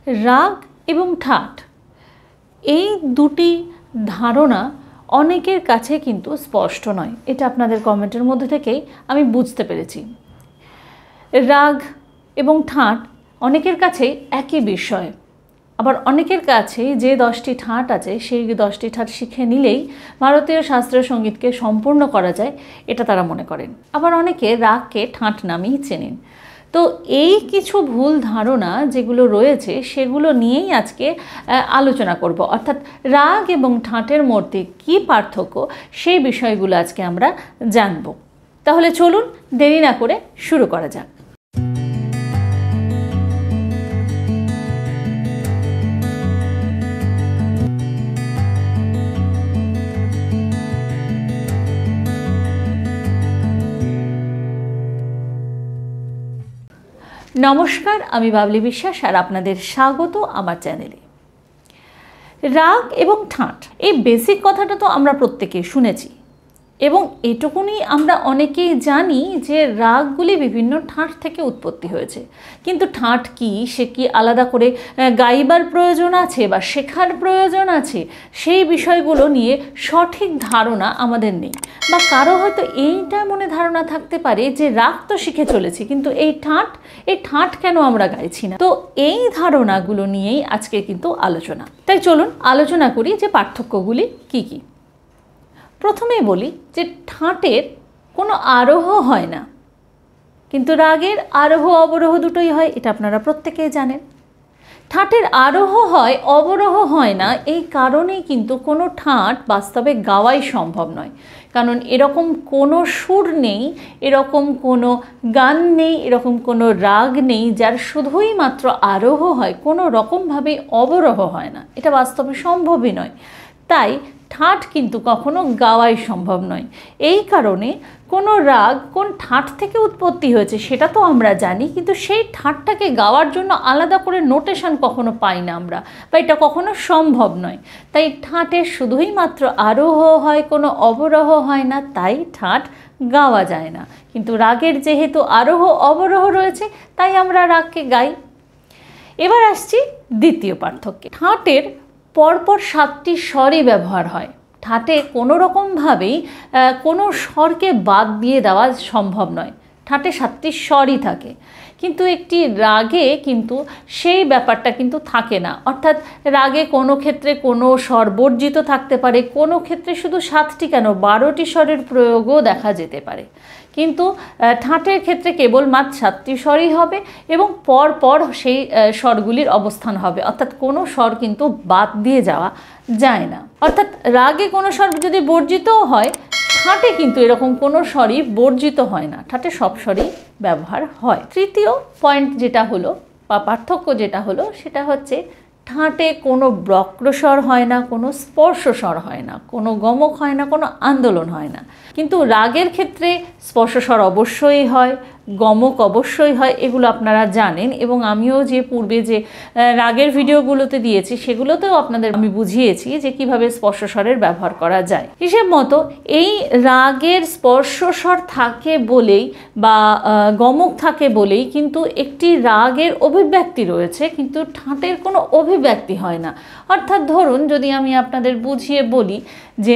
রাগ এবং ঠাট এই দুটি ধারণা অনেকের কাছে কিন্তু স্পষ্ট নয়। এটা আপনাদের কমেন্টের মধ্যে থেকেই আমি বুঝতে পেরেছি। রাগ এবং ঠাট অনেকের কাছেই একই বিষয়, আবার অনেকের কাছে যে 10টি ঠাট আছে সেই 10টি ঠাট শিখে নিলেই ভারতীয় শাস্ত্রীয় সঙ্গীতকে সম্পূর্ণ করা যায়, এটা তারা মনে করেন। আবার অনেকে রাগকে ঠাট নামেই চেনেন। তো এই কিছু ভুল ধারণা যেগুলো রয়েছে সেগুলো নিয়েই আজকে আলোচনা করব, অর্থাৎ রাগ এবং ঠাটের মধ্যে কী পার্থক্য সেই বিষয়গুলো আজকে আমরা জানব। তাহলে চলুন দেরি না করে শুরু করা যাক। নমস্কার, আমি বাবলি বিশ্বাস আর আপনাদের স্বাগত আমার চ্যানেলে। রাগ এবং ঠাট এই বেসিক কথাটা তো আমরা প্রত্যেকেই শুনেছি এবং এটুকুনি আমরা অনেকেই জানি যে রাগগুলি বিভিন্ন ঠাট থেকে উৎপত্তি হয়েছে। কিন্তু ঠাট কি, সে কি আলাদা করে গাইবার প্রয়োজন আছে বা শেখার প্রয়োজন আছে, সেই বিষয়গুলো নিয়ে সঠিক ধারণা আমাদের নেই। বা কারো হয়তো এইটা মনে ধারণা থাকতে পারে যে রাগ তো শিখে চলেছি, কিন্তু এই ঠাট কেন আমরা গাইছি না। তো এই ধারণাগুলো নিয়েই আজকে কিন্তু আলোচনা। তাই চলুন আলোচনা করি যে পার্থক্যগুলি কি কি। প্রথমেই বলি যে ঠাটের কোনো আরোহ হয় না, কিন্তু রাগের আরোহ অবরোহ দুটোই হয়, এটা আপনারা প্রত্যেকেই জানেন। ঠাটের আরোহ হয়, অবরোহ হয় না, এই কারণেই কিন্তু কোনো ঠাট বাস্তবে গাওয়াই সম্ভব নয়। কারণ এরকম কোনো সুর নেই, এরকম কোনো গান নেই, এরকম কোনো রাগ নেই যার শুধুই মাত্র আরোহ হয়, কোনো রকমভাবেই অবরোহ হয় না। এটা বাস্তবে সম্ভবই নয়। তাই ঠাট কিন্তু কখনো গাওয়াই সম্ভব নয়। এই কারণে কোনো রাগ কোন ঠাট থেকে উৎপত্তি হয়েছে সেটা তো আমরা জানি, কিন্তু সেই ঠাটটাকে গাওয়ার জন্য আলাদা করে নোটেশন কখনো পাই না আমরা, বা এটা কখনো সম্ভব নয়। তাই ঠাটের শুধুই মাত্র আরোহ হয়, কোনো অবরোহ হয় না, তাই ঠাট গাওয়া যায় না। কিন্তু রাগের যেহেতু আরোহ অবরোহ রয়েছে তাই আমরা রাগকে গাই। এবার আসছি দ্বিতীয় পার্থক্যে। ঠাটের পরপর 7টি স্বরই ব্যবহার হয়। ঠাটে কোনো রকমভাবেই কোনো স্বরকে বাদ দিয়ে দেওয়া সম্ভব নয়। ঠাটে 7টি স্বরই থাকে, কিন্তু একটি রাগে কিন্তু সেই ব্যাপারটা কিন্তু থাকে না। অর্থাৎ রাগে কোনো ক্ষেত্রে কোনো স্বর বর্জিত থাকতে পারে, কোনো ক্ষেত্রে শুধু 7টি কেন 12টি স্বরের প্রয়োগও দেখা যেতে পারে। কিন্তু ঠাটের ক্ষেত্রে কেবল মাত্র 7টি স্বরই হবে এবং পর সেই স্বরগুলির অবস্থান হবে, অর্থাৎ কোনো স্বর কিন্তু বাদ দিয়ে যাওয়া যায় না। অর্থাৎ রাগে কোনো স্বর যদি বর্জিতও হয়, ঠাটে কিন্তু এরকম কোনো স্বরই বর্জিত হয় না, ঠাটে সব স্বরই ব্যবহার হয়। তৃতীয় পয়েন্ট যেটা হলো বা পার্থক্য যেটা হলো সেটা হচ্ছে ঠাটে কোনো বক্রস্বর হয় না, কোনো স্পর্শস্বর হয় না, কোনো গমক হয় না, কোনো আন্দোলন হয় না। কিন্তু রাগের ক্ষেত্রে স্পর্শস্বর অবশ্যই হয়, গমক অবশ্যই হয়, এগুলো আপনারা জানেন এবং আমিও যে পূর্বে যে রাগের ভিডিওগুলোতে দিয়েছি সেগুলোতেও আপনাদের আমি বুঝিয়েছি যে কিভাবে স্পর্শস্বরের ব্যবহার করা যায়। হিসেব মতো এই রাগের স্পর্শস্বর থাকে বলেই বা গমক থাকে বলেই কিন্তু একটি রাগের অভিব্যক্তি রয়েছে, কিন্তু ঠাটের কোনো অভিব্যক্তি হয় না। অর্থাৎ ধরুন যদি আমি আপনাদের বুঝিয়ে বলি যে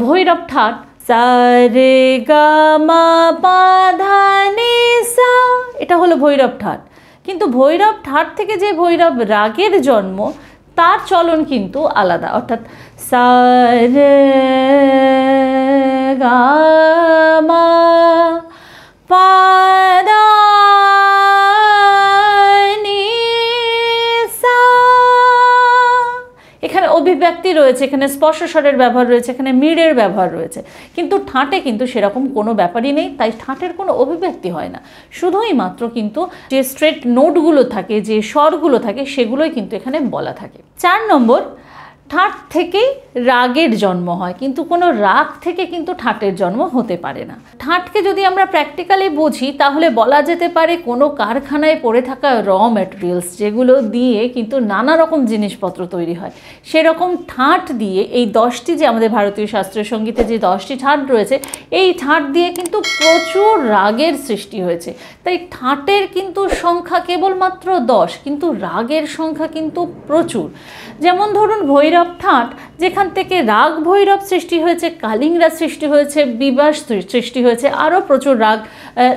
ভৈরব ঠাট সা রে গা মা পা ধা নি সা, এটা হলো ভৈরব ঠাট। কিন্তু ভৈরব ঠাট থেকে যে ভৈরব রাগের জন্ম তার চলন কিন্তু আলাদা। অর্থাৎ সা রে গা মা পা ধা নি সা, এখানে অভিব্যক্তি রয়েছে, এখানে স্পর্শস্বরের ব্যবহার রয়েছে, এখানে মিড়ের ব্যবহার রয়েছে। কিন্তু ঠাটে কিন্তু সেরকম কোনো ব্যাপারই নেই, তাই ঠাটের কোনো অভিব্যক্তি হয় না। শুধুই মাত্র কিন্তু যে স্ট্রেট নোটগুলো থাকে, যে স্বরগুলো থাকে, সেগুলোই কিন্তু এখানে বলা থাকে। 4 নম্বর, ঠাট থেকেই রাগের জন্ম হয়, কিন্তু কোনো রাগ থেকে কিন্তু ঠাটের জন্ম হতে পারে না। ঠাটকে যদি আমরা প্র্যাকটিক্যালি বুঝি তাহলে বলা যেতে পারে কোনো কারখানায় পড়ে থাকা র ম্যাটেরিয়ালস যেগুলো দিয়ে কিন্তু নানা রকম জিনিসপত্র তৈরি হয়, সেরকম ঠাট দিয়ে এই 10টি যে আমাদের ভারতীয় শাস্ত্রীয় সঙ্গীতে যে 10টি ঠাট রয়েছে, এই ঠাট দিয়ে কিন্তু প্রচুর রাগের সৃষ্টি হয়েছে। তাই ঠাটের কিন্তু সংখ্যা কেবলমাত্র 10, কিন্তু রাগের সংখ্যা কিন্তু প্রচুর। যেমন ধরুন ভৈরব ঠাট, যেখান থেকে রাগ ভৈরব সৃষ্টি হয়েছে, কালিংরা সৃষ্টি হয়েছে, বিবাস সৃষ্টি হয়েছে, আরও প্রচুর রাগ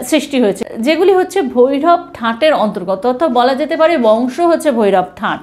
সৃষ্টি হয়েছে, যেগুলি হচ্ছে ভৈরব ঠাটের অন্তর্গত, অর্থাৎ বলা যেতে পারে বংশ হচ্ছে ভৈরব ঠাট।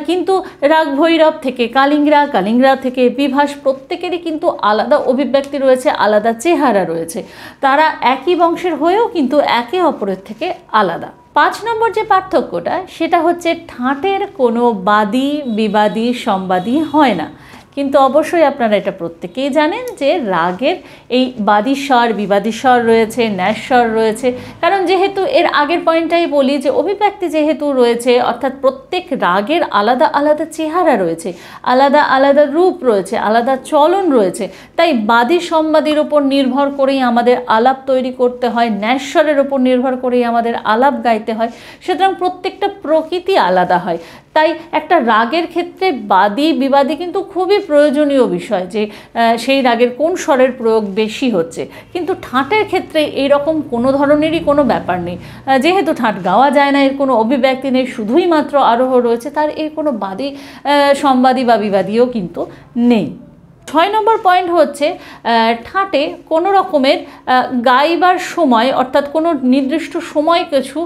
কিন্তু রাগ ভৈরব থেকে কালিংরা, কালিংরা থেকে বিভাস, প্রত্যেকেরই কিন্তু আলাদা অভিব্যক্তি রয়েছে, আলাদা চেহারা রয়েছে। তারা একই বংশের হয়েও কিন্তু একে অপরের থেকে আলাদা। 5 নম্বর যে পার্থক্যটা, সেটা হচ্ছে ঠাটের কোনো বাদী বিবাদী সম্বাদী হয় না। কিন্তু অবশ্যই আপনারা এটা প্রত্যেকেই জানেন যে রাগের এই বাদী স্বর বিবাদী স্বর রয়েছে, ন্যাস স্বর রয়েছে, কারণ যেহেতু এর আগের পয়েন্টটাই বলি যে অভিব্যক্তি যেহেতু রয়েছে, অর্থাৎ প্রত্যেক রাগের আলাদা আলাদা চেহারা রয়েছে, আলাদা আলাদা রূপ রয়েছে, আলাদা চলন রয়েছে, তাই বাদী সম্বাদীর ওপর নির্ভর করেই আমাদের আলাপ তৈরি করতে হয়, ন্যাস স্বরের ওপর নির্ভর করেই আমাদের আলাপ গাইতে হয়। সুতরাং প্রত্যেকটা প্রকৃতি আলাদা হয়। তাই একটা রাগের ক্ষেত্রে বাদী বিবাদী কিন্তু খুবই প্রয়োজনীয় বিষয়, যে সেই রাগের কোন স্বরের প্রয়োগ বেশি হচ্ছে। কিন্তু ঠাটের ক্ষেত্রে এইরকম কোনো ধরনেরই কোনো ব্যাপার নেই, যেহেতু ঠাট গাওয়া যায় না, এর কোনো অভিব্যক্তি নেই, শুধুই মাত্র আরোহ রয়েছে, তার এর কোনো বাদী সম্বাদী বা বিবাদীও কিন্তু নেই। 6 নম্বর পয়েন্ট হচ্ছে ঠাটে কোনো রকমের গাইবার সময়, অর্থাৎ কোনো নির্দিষ্ট সময় কিছু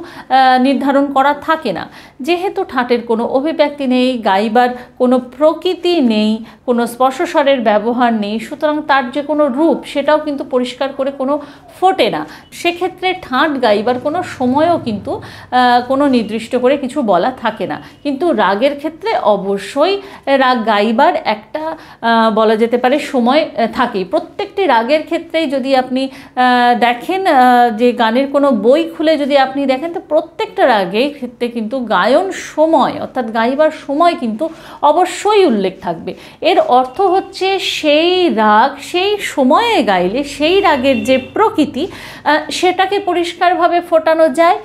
নির্ধারণ করা থাকে না। যেহেতু ঠাটের কোনো অভিব্যক্তি নেই, গাইবার কোনো প্রকৃতি নেই, কোনো স্পর্শস্বরের ব্যবহার নেই, সুতরাং তার যে কোনো রূপ সেটাও কিন্তু পরিষ্কার করে কোনো ফোটে না। সেক্ষেত্রে ঠাট গাইবার কোনো সময়ও কিন্তু কোনো নির্দিষ্ট করে কিছু বলা থাকে না। কিন্তু রাগের ক্ষেত্রে অবশ্যই রাগ গাইবার একটা বলা যেতে পারে সময় থাকেই। প্রত্যেকটি রাগের ক্ষেত্রেই যদি আপনি দেখেন, যে গানের কোনো বই খুলে যদি আপনি দেখেন, তো প্রত্যেকটা রাগের ক্ষেত্রে কিন্তু গায়ন সময়, অর্থাৎ গাইবার সময় কিন্তু অবশ্যই উল্লেখ থাকবে। এর অর্থ হচ্ছে সেই রাগ সেই সময়ে গাইলে সেই রাগের যে প্রকৃতি সেটাকে পরিষ্কারভাবে ফোটানো যায়।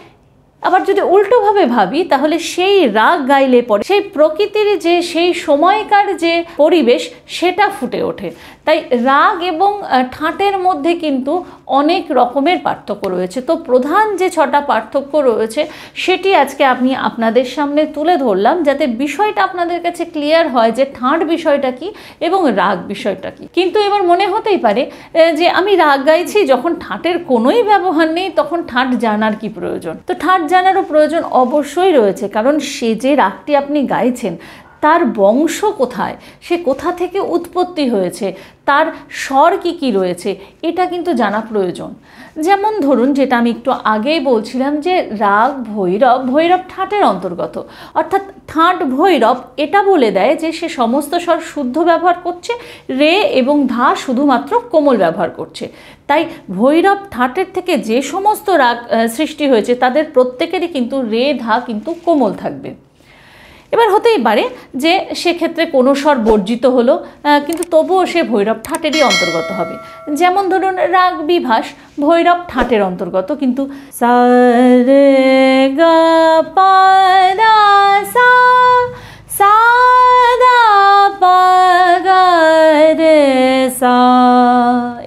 আবার যদি উল্টোভাবে ভাবি, তাহলে সেই রাগ গাইলে পরে সেই প্রকৃতির যে সেই সময়কার যে পরিবেশ সেটা ফুটে ওঠে। তাই রাগ এবং ঠাটের মধ্যে কিন্তু অনেক রকমের পার্থক্য রয়েছে। তো প্রধান যে 6টা পার্থক্য রয়েছে সেটি আজকে আমি আপনাদের সামনে তুলে ধরলাম, যাতে বিষয়টা আপনাদের কাছে ক্লিয়ার হয় যে ঠাট বিষয়টা কি এবং রাগ বিষয়টা কি। কিন্তু এবার মনে হতেই পারে যে আমি রাগ গাইছি, যখন ঠাটের কোনোই ব্যবহার নেই তখন ঠাট জানার কি প্রয়োজন? তো ঠাট জানারও প্রয়োজন অবশ্যই রয়েছে, কারণ সে যে রাগটি আপনি গাইছেন তার বংশ কোথায়, সে কোথা থেকে উৎপত্তি হয়েছে, তার স্বর কি রয়েছে, এটা কিন্তু জানা প্রয়োজন। যেমন ধরুন, যেটা আমি একটু আগেই বলছিলাম যে রাগ ভৈরব, ভৈরব ঠাটের অন্তর্গত, অর্থাৎ ঠাট ভৈরব এটা বলে দেয় যে সে সমস্ত স্বর শুদ্ধ ব্যবহার করছে, রে এবং ধা শুধুমাত্র কোমল ব্যবহার করছে। তাই ভৈরব ঠাটের থেকে যে সমস্ত রাগ সৃষ্টি হয়েছে তাদের প্রত্যেকেরই কিন্তু রে ধা কিন্তু কোমল থাকবে। এবার হতেই পারে যে সেক্ষেত্রে কোনো স্বর বর্জিত হলো, কিন্তু তবুও সে ভৈরব ঠাটেরই অন্তর্গত হবে। যেমন ধরুন রাগ বিভাস ভৈরব ঠাটের অন্তর্গত, কিন্তু সা রে গা পা দা সা, সা দা পা গা রে সা,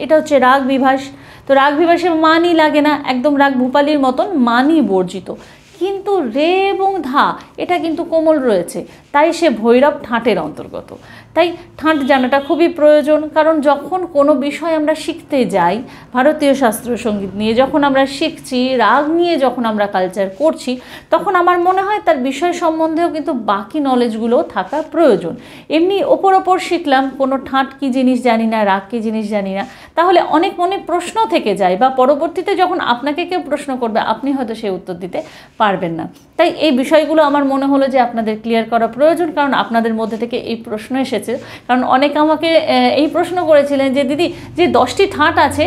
এটা হচ্ছে রাগ বিভাস। তো রাগ বিভাসে মানই লাগে না, একদম রাগ ভূপালির মতন মানই বর্জিত। কিন্তু রে এবং ধা এটা কিন্তু কোমল রয়েছে, তাই সে ভৈরব ঠাটের অন্তর্গত। তাই ঠাট জানাটা খুবই প্রয়োজন, কারণ যখন কোনো বিষয় আমরা শিখতে যাই, ভারতীয় শাস্ত্রীয় সঙ্গীত নিয়ে যখন আমরা শিখছি, রাগ নিয়ে যখন আমরা কালচার করছি, তখন আমার মনে হয় তার বিষয় সম্বন্ধেও কিন্তু বাকি নলেজগুলোও থাকা প্রয়োজন। এমনি ওপর শিখলাম, কোনো ঠাট কী জিনিস জানি না, রাগ কী জিনিস জানি না, তাহলে অনেক মনে প্রশ্ন থেকে যায়, বা পরবর্তীতে যখন আপনাকে কেউ প্রশ্ন করবে আপনি হয়তো সে উত্তর দিতে পারবেন না। তাই এই বিষয়গুলো আমার মনে হলো যে আপনাদের ক্লিয়ার করা প্রয়োজন, কারণ আপনাদের মধ্যে থেকে এই প্রশ্ন এসেছে। কারণ অনেকে আমাকে এই প্রশ্ন করেছিলেন যে দিদি, যে 10টি ঠাট আছে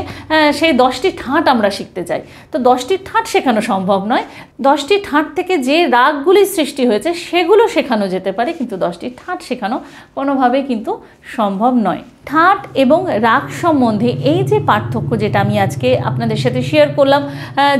সেই 10টি ঠাট আমরা শিখতে চাই। তো 10টি ঠাট শেখানো সম্ভব নয়। 10টি ঠাট থেকে যে রাগগুলি সৃষ্টি হয়েছে সেগুলো শেখানো যেতে পারে, কিন্তু 10টি ঠাট শেখানো কোনোভাবেই কিন্তু সম্ভব নয়। ঠাট এবং রাগ সম্বন্ধে এই যে পার্থক্য, যেটা আমি আজকে আপনাদের সাথে শেয়ার করলাম,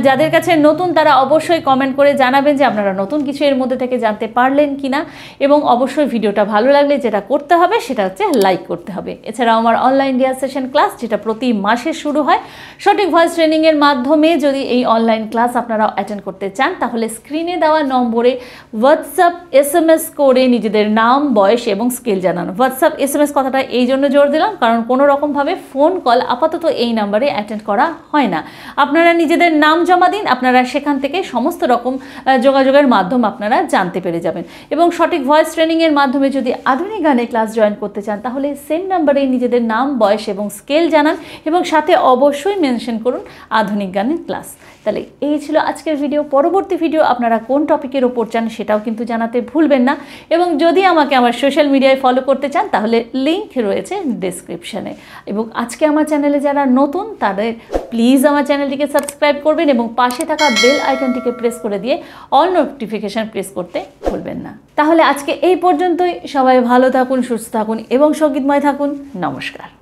যাদের কাছে নতুন তারা অবশ্যই কমেন্ট করে জানাবেন যে আপনারা নতুন কিছু এর মধ্যে থেকে জানতে পারলেন কিনা। এবং অবশ্যই ভিডিওটা ভালো লাগলে যেটা করতে হবে সেটা হচ্ছে লাইক করতে হবে। এছাড়াও আমার অনলাইন ডিয়ার সেশন ক্লাস, যেটা প্রতি মাসে শুরু হয় সঠিক ভয়েস ট্রেনিংয়ের মাধ্যমে, যদি এই অনলাইন ক্লাস আপনারা অ্যাটেন্ড করতে চান তাহলে স্ক্রিনে দেওয়া নম্বরে হোয়াটসঅ্যাপ SMS করে নিজেদের নাম, বয়স এবং স্কেল জানানো। হোয়াটসঅ্যাপ SMS কথাটা এই জন্য জোর দিলাম কারণ কোনো রকমভাবে ফোন কল আপাতত এই নাম্বারে অ্যাটেন্ড করা হয় না। আপনারা নিজেদের নাম জমা দিন, আপনারা সেখান থেকে সমস্ত রকম যোগাযোগের মাধ্যম আপনারা জানতে পেরে যাবেন। এবং সঠিক ভয়েস ট্রেনিংয়ের মাধ্যমে যদি আধুনিক গানের ক্লাস জয়েন করতে চান তাহলে সেম নাম্বারে নিজেদের নাম, বয়স এবং স্কেল জানান এবং সাথে অবশ্যই মেনশন করুন আধুনিক গানের ক্লাস। তাহলে এই ছিল আজকের ভিডিও। পরবর্তী ভিডিও আপনারা কোন টপিকের ওপর চান সেটাও কিন্তু জানাতে ভুলবেন না। এবং যদি আমাকে আমার সোশ্যাল মিডিয়ায় ফলো করতে চান তাহলে লিঙ্ক রয়েছে ডেসক্রিপশানে। এবং আজকে আমার চ্যানেলে যারা নতুন তাদের প্লিজ আমার চ্যানেলটিকে সাবস্ক্রাইব করবেন এবং পাশে থাকা বেল আইকনটিকে প্রেস করে দিয়ে অল নোটিফিকেশান প্রেস করতে ভুলবেন না। তাহলে আজকে এই পর্যন্তই। সবাই ভালো থাকুন, সুস্থ থাকুন এবং সঙ্গীতময় থাকুন। নমস্কার।